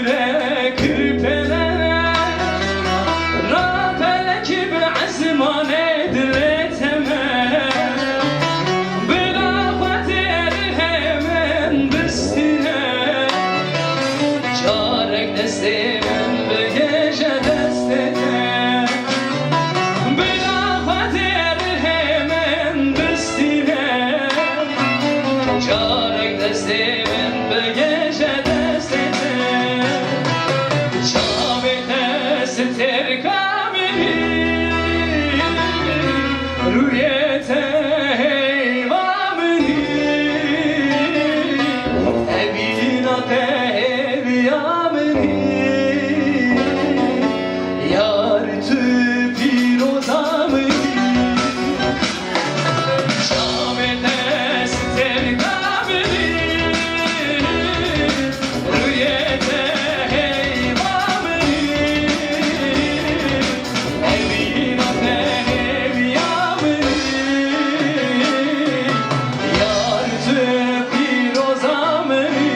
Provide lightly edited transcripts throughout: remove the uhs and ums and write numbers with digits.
yürek kırpeler Rapelek gibi azmane diletemem Bila kader hemen destine Çarek destemen be gece destine Bila kader hemen destine Çarek destemen be gece destine Çabete ster kamili Rüyete heyvamini Evinate heviyamini Yar tü pirozamini Çabete ster kamili Rüyete heyvamini Evinate heviyamini Yar tü pirozamini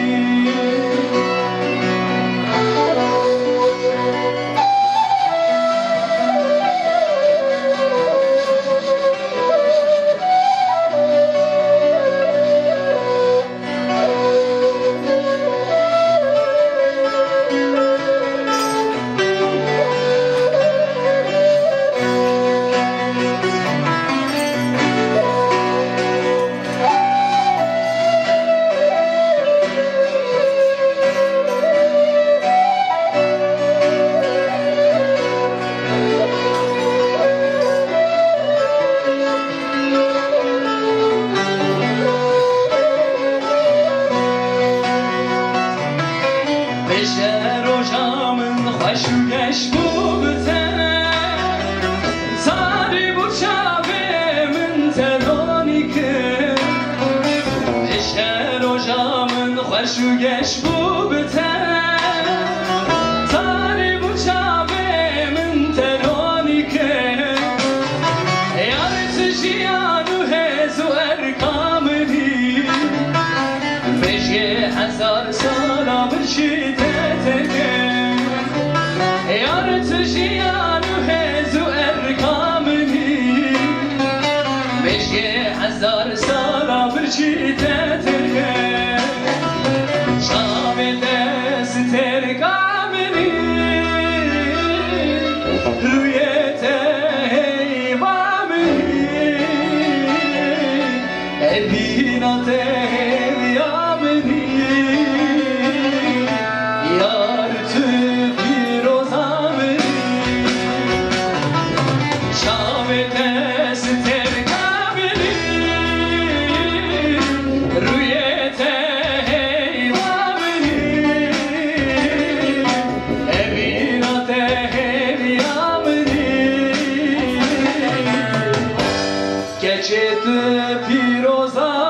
Beşer hocamın hoşu geç bu biten Tarih bu çabemin teloniki Beşer hocamın hoşu geç bu biten Tarih bu çabemin teloniki Yar tüciyanu hezu erkamini Beşi hazar sana bir şiddetine Yar tüciyanu hezu erkamini Beşi hazar sana bir şiddetine Şamete ster kamini Rüyete heyvamini Evinate heviyamini Yar tü pirozamini Şamete ster kamini Rüyete heyvamini Evinate heviyamini Geçe tü pirozamini